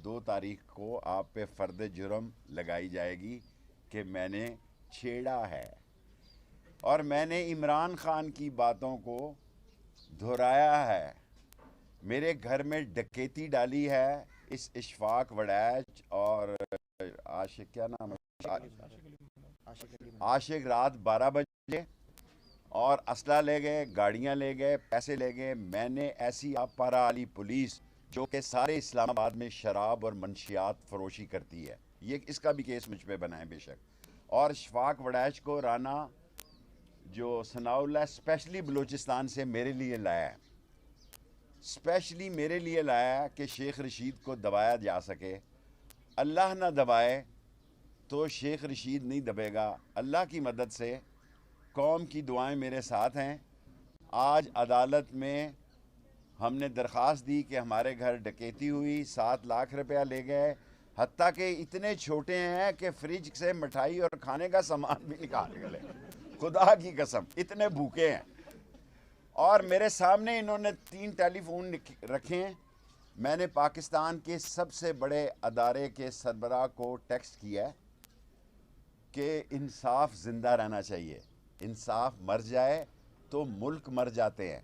2 तारीख को आप पे फ़र्द जुर्म लगाई जाएगी कि मैंने छेड़ा है, और मैंने इमरान खान की बातों को दोहराया है। मेरे घर में डकैती डाली है इस इशफाक वड़ैच और आशिक, क्या नाम है, आशिक, रात 12 बजे, और असला ले गए, गाड़ियां ले गए, पैसे ले गए। मैंने ऐसी पारा वाली पुलिस जो कि सारे इस्लामाबाद में शराब और मंशियात फरोशी करती है, ये इसका भी केस मुझ पे बना है बेशक। और इशफाक वड़ैच को राना जो सनाउल्लाह स्पेशली बलूचिस्तान से मेरे लिए लाया है, स्पेशली मेरे लिए लाया है कि शेख रशीद को दबाया जा सके। अल्लाह ना दबाए तो शेख रशीद नहीं दबेगा। अल्लाह की मदद से कौम की दुआएं मेरे साथ हैं। आज अदालत में हमने दरख्वास्त दी कि हमारे घर डकैती हुई, 7 लाख रुपया ले गए, हत्ता कि इतने छोटे हैं कि फ्रिज से मिठाई और खाने का सामान भी निकाल गए। खुदा की कसम, इतने भूखे हैं। और मेरे सामने इन्होंने 3 टेलीफोन रखे हैं। मैंने पाकिस्तान के सबसे बड़े अदारे के सरबराह को टेक्स्ट किया है कि इंसाफ ज़िंदा रहना चाहिए, इंसाफ मर जाए तो मुल्क मर जाते हैं।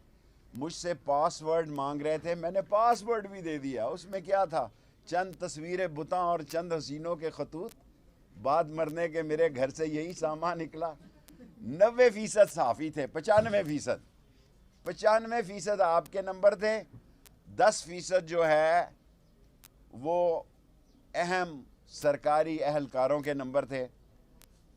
मुझसे पासवर्ड मांग रहे थे, मैंने पासवर्ड भी दे दिया। उसमें क्या था, चंद तस्वीरें बुतां और चंद हसीनों के खतूत। बाद मरने के मेरे घर से यही सामान निकला। 90% साफ़ी थे, 95% आपके नंबर थे, 10% जो है वो अहम सरकारी अहलकारों के नंबर थे।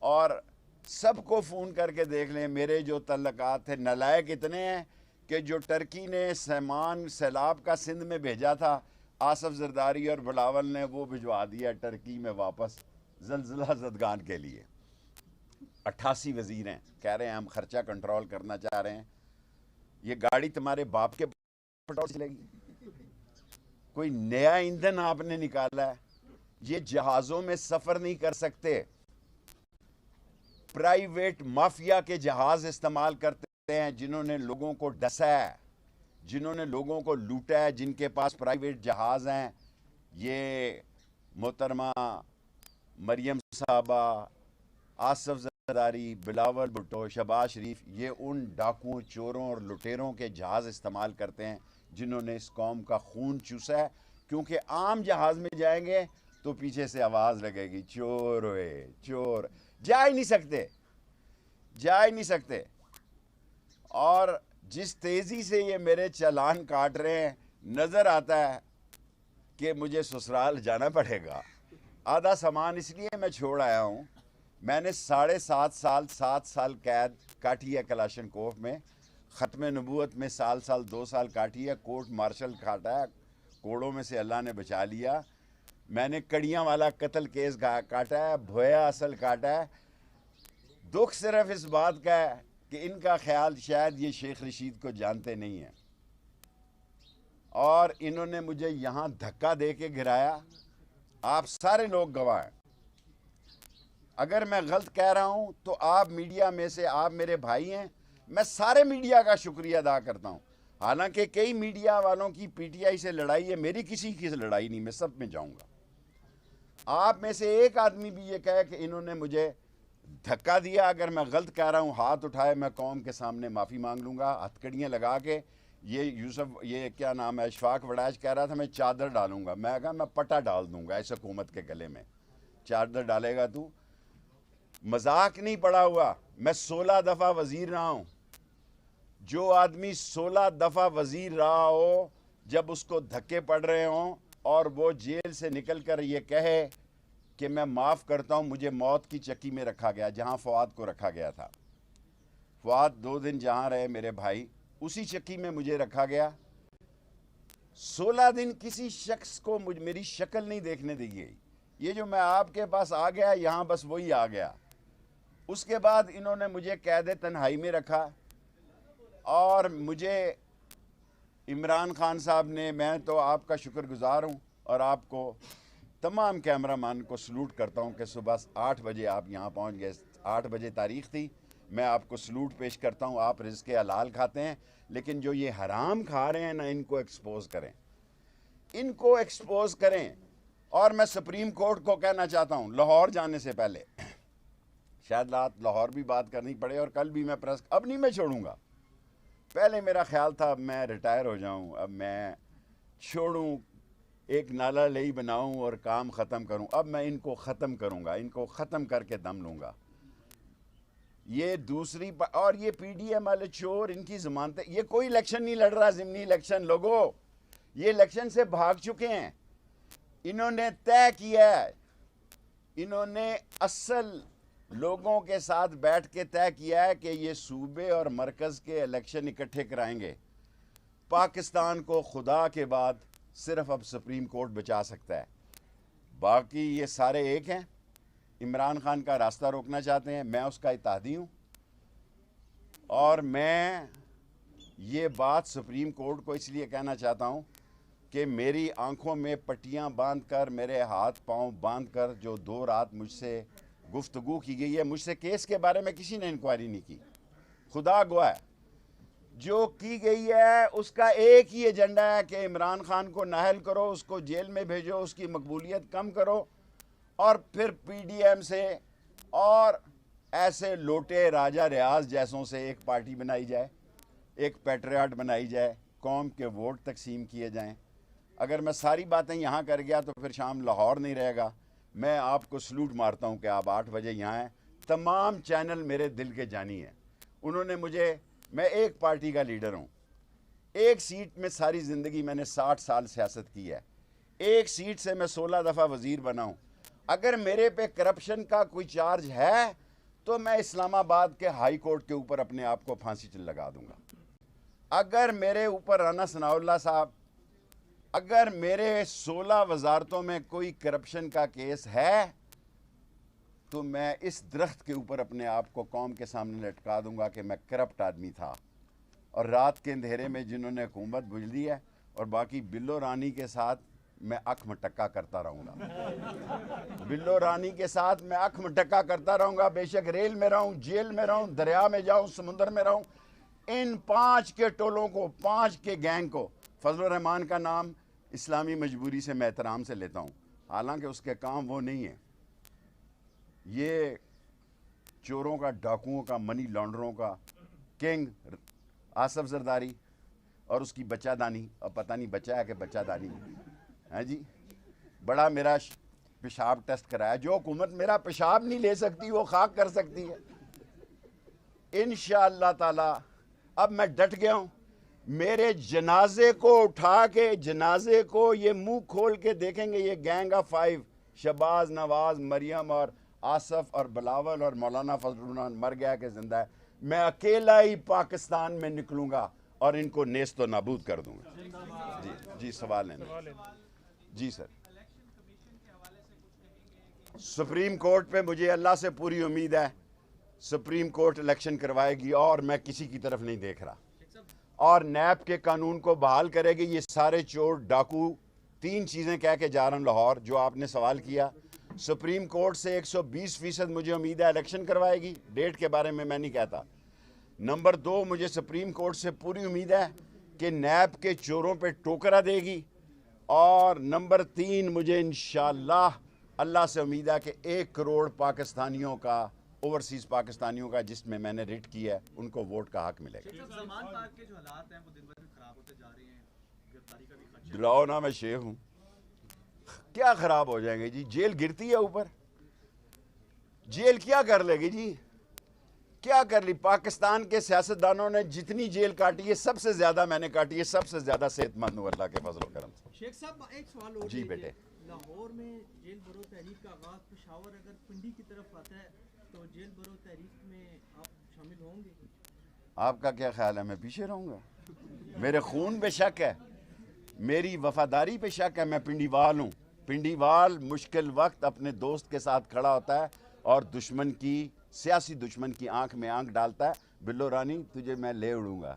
और सबको फ़ोन करके देख लें, मेरे जो तल्लकात थे। नलायक इतने हैं कि जो टर्की ने सामान सैलाब का सिंध में भेजा था, आसफ जरदारी और बिलावल ने वो भिजवा दिया टर्की में वापस ज़लज़ला ज़दगान के लिए। 88 वज़ीर हैं, कह रहे हैं हम ख़र्चा कंट्रोल करना चाह रहे हैं। ये गाड़ी तुम्हारे बाप के पेट्रोल से चलेगी? कोई नया ईंधन आपने निकाला है? ये जहाज़ों में सफ़र नहीं कर सकते, प्राइवेट माफिया के जहाज़ इस्तेमाल करते हैं, जिन्होंने लोगों को डसा है, जिन्होंने लोगों को लूटा है, जिनके पास प्राइवेट जहाज़ हैं। ये मोहतरमा मरियम साहबा, आसफ जरदारी, बिलावल भुट्टो, शहबाज शरीफ, ये उन डाकुओं, चोरों और लुटेरों के जहाज़ इस्तेमाल करते हैं जिन्होंने इस कौम का खून चूसा है। क्योंकि आम जहाज़ में जाएंगे तो पीछे से आवाज़ लगेगी, चोर हुए चोर। जा ही नहीं सकते, जा ही नहीं सकते। और जिस तेज़ी से ये मेरे चालान काट रहे हैं, नज़र आता है कि मुझे ससुराल जाना पड़ेगा। आधा सामान इसलिए मैं छोड़ आया हूँ। मैंने 7.5 साल कैद काटी है कलाशनकोफ में, ख़त्म नबूवत में साल 2 साल काटी है, कोर्ट मार्शल काटा है, कोड़ों में से अल्लाह ने बचा लिया। मैंने कड़ियाँ वाला कत्ल केस काटा है, भोया असल काटा है। दुख सिर्फ इस बात का है कि इनका ख्याल शायद ये शेख रशीद को जानते नहीं हैं, और इन्होंने मुझे यहाँ धक्का दे के गिराया। आप सारे लोग गवाह हैं। अगर मैं गलत कह रहा हूँ तो आप मीडिया में से, आप मेरे भाई हैं, मैं सारे मीडिया का शुक्रिया अदा करता हूँ। हालांकि कई मीडिया वालों की पीटीआई से लड़ाई है, मेरी किसी की लड़ाई नहीं, मैं सब में जाऊँगा। आप में से एक आदमी भी ये कहे कि इन्होंने मुझे धक्का दिया, अगर मैं गलत कह रहा हूँ हाथ उठाए, मैं कौम के सामने माफ़ी मांग लूँगा, हथकड़ियाँ लगा के। ये यूसुफ, ये क्या नाम है, इशफाक वड़ैच कह रहा था मैं चादर डालूँगा, मैं कहा मैं पट्टा डाल दूँगा इस हुकूमत के गले में। चादर डालेगा तू? मजाक नहीं पड़ा हुआ। मैं 16 दफ़ा वज़ीर रहा हूँ। जो आदमी 16 दफ़ा वज़ीर रहा हो, जब उसको धक्के पड़ रहे हों और वो जेल से निकल कर ये कहे कि मैं माफ़ करता हूँ, मुझे मौत की चक्की में रखा गया, जहाँ फ़ुआद को रखा गया था। फ़ुआद 2 दिन जहाँ रहे मेरे भाई, उसी चक्की में मुझे रखा गया। 16 दिन किसी शख्स को मेरी शक्ल नहीं देखने दी गई। ये जो मैं आपके पास आ गया, यहाँ बस वही आ गया। उसके बाद इन्होंने मुझे कैद तन्हाई में रखा, और मुझे इमरान खान साहब ने, मैं तो आपका शुक्रगुज़ार हूँ, और आपको तमाम कैमरामैन को सलूट करता हूँ कि सुबह 8 बजे आप यहाँ पहुँच गए। 8 बजे तारीख़ थी, मैं आपको सलूट पेश करता हूँ। आप रिज़्क़ हलाल खाते हैं, लेकिन जो ये हराम खा रहे हैं ना, इनको एक्सपोज़ करें, इनको एक्सपोज़ करें। اور میں سپریم کورٹ کو کہنا چاہتا ہوں لاہور جانے سے پہلے، شاید لاہور بھی بات کرنی پڑے اور کل بھی میں اب نہیں میں چھوڑوں گا. پہلے میرا خیال تھا اب میں ریٹائر ہو جاؤں، اب میں چھوڑوں، ایک نالا لئی بناؤں اور کام ختم کروں. اب میں ان کو ختم کروں گا، ان کو ختم کر کے دم لوں گا. یہ دوسری اور یہ پی ڈی ایم والے چور، ان کی ضمانتیں، یہ کوئی الیکشن نہیں لڑ رہا، ضمنی الیکشن. لوگوں یہ الیکشن سے بھاگ چکے ہیں. انہوں نے طے کیا ہے، انہوں نے اصل لوگوں کے ساتھ بیٹھ کے طے کیا ہے کہ یہ صوبے اور مرکز کے الیکشن اکٹھے کرائیں گے. پاکستان کو خدا کے بعد صرف اب سپریم کورٹ بچا سکتا ہے. باقی یہ سارے ایک ہیں، عمران خان کا راستہ روکنا چاہتے ہیں، میں اس کا اتحادی ہوں. اور میں یہ بات سپریم کورٹ کو اس لیے کہنا چاہتا ہوں کہ میری آنکھوں میں پٹیاں باندھ کر، میرے ہاتھ پاؤں باندھ کر جو 2 رات مجھ سے گفتگو کی گئی ہے، مجھ سے کیس کے بارے میں کسی نے انکوائری نہیں کی. خدا گواہ ہے، جو کی گئی ہے اس کا ایک ہی ایجنڈا ہے کہ عمران خان کو نااہل کرو، اس کو جیل میں بھیجو، اس کی مقبولیت کم کرو، اور پھر پی ڈی ایم سے اور ایسے لوٹے راجہ ریاض جیسوں سے ایک پارٹی بنائی جائے، ایک پیٹریاٹ بنائی جائے، قوم کے ووٹ تقسیم کیے جائیں. اگر میں ساری باتیں یہاں کر گیا تو پھر شام لاہور نہیں رہے گا. میں آپ کو سلوٹ مارتا ہوں کہ آپ 8 بجے یہاں ہیں. تمام چینل میرے دل کے جانی ہیں. انہوں نے مجھے، میں ایک پارٹی کا لیڈر ہوں، ایک سیٹ میں ساری زندگی میں نے 60 سال سیاست کی ہے، ایک سیٹ سے میں 16 دفعہ وزیر بنا ہوں. اگر میرے پہ کرپشن کا کوئی چارج ہے تو میں اسلام آباد کے ہائی کورٹ کے اوپر اپنے آپ کو پھانسی لگا دوں گا. اگر میرے اوپر رانا ثناء اللہ صاحب، اگر میرے 16 وزارتوں میں کوئی کرپشن کا کیس ہے تو میں اس درخت کے اوپر اپنے آپ کو قوم کے سامنے لٹکا دوں گا کہ میں کرپٹ آدمی تھا. اور رات کے اندھیرے میں جنہوں نے حکومت بجلی ہے، اور باقی بلو رانی کے ساتھ میں اکھ مٹکا کرتا رہوں گا. بلو رانی کے ساتھ میں اکھ مٹکا کرتا رہوں گا، بے شک ریل میں رہوں، جیل میں رہوں، دریا میں جاؤں، سمندر میں رہوں. ان 5 کے ٹولوں کو، 5 کے گینگ کو، فضل الرحمان کا نام اسلامی مجبوری سے میں احترام سے لیتا ہوں، حالانکہ اس کے کام وہ نہیں ہیں. یہ چوروں کا، ڈاکوؤں کا، منی لانڈروں کا کنگ آصف زرداری اور اس کی بچہ دانی، اب پتہ نہیں بچہ ہے کہ بچہ دانی ہے جی، بڑا میرا پیشاب ٹیسٹ کرایا. جو حکومت میرا پیشاب نہیں لے سکتی وہ خاک کر سکتی ہے. انشاءاللہ تعالی اب میں ڈٹ گیا ہوں. میرے جنازے کو اٹھا کے، جنازے کو یہ منہ کھول کے دیکھیں گے، یہ گینگ آف 5، شہباز، نواز، مریم اور آصف اور بلاول اور مولانا فضل الرحمان مر گیا کہ زندہ ہے. میں اکیلا ہی پاکستان میں نکلوں گا اور ان کو نیست و نابود کر دوں گا. جی سوال ہے جی سر. سپریم کورٹ پہ مجھے اللہ سے پوری امید ہے، سپریم کورٹ الیکشن کروائے گی اور میں کسی کی طرف نہیں دیکھ رہا، اور نیب کے قانون کو بحال کرے گی. یہ سارے چور ڈاکو 3 چیزیں کہہ کے جا رہا ہوں لاہور، جو آپ نے سوال کیا. سپریم کورٹ سے 120% مجھے امید ہے الیکشن کروائے گی، ڈیٹ کے بارے میں نہیں کہتا. نمبر 2، مجھے سپریم کورٹ سے پوری امید ہے کہ نیب کے چوروں پہ ٹوکرا دے گی. اور نمبر 3، مجھے انشاءاللہ اللہ سے امید ہے کہ 1 کروڑ پاکستانیوں کا، اوورسیز پاکستانیوں کا، جس میں میں نے ریٹ کی ہے، ان کو ووٹ کا حق ملے گا. دلاؤ نا، میں شیخ ہوں. کیا خراب ہو جائیں گے جی؟ جیل گرتی ہے اوپر، جیل کیا کر لے گی جی؟ کیا کر لی؟ پاکستان کے سیاستدانوں نے جتنی جیل کاٹی ہے، سب سے زیادہ میں نے کاٹی ہے، سب سے زیادہ صحت مند ہوں اللہ کے فضل و کرم سے. شیخ صاحب ایک سوال اور جی بیٹے. لاہور میں جیل برو تحریک کا آغاز پشاور اگر پنڈی کی طرف آتا ہے تو جیل برو تحریک میں آپ شامل ہوں گے؟ آپ کا کیا خیال ہے؟ میں پیچھے رہوں گا؟ میرے خون پہ شک ہے، میری وفاداری پہ شک ہے. میں پنڈی وال ہوں. پنڈی وال مشکل وقت اپنے دوست کے ساتھ کھڑا ہوتا ہے اور دشمن کی، سیاسی دشمن کی آنکھ میں آنکھ ڈالتا ہے. بلو رانی تجھے میں لے اڑوں گا.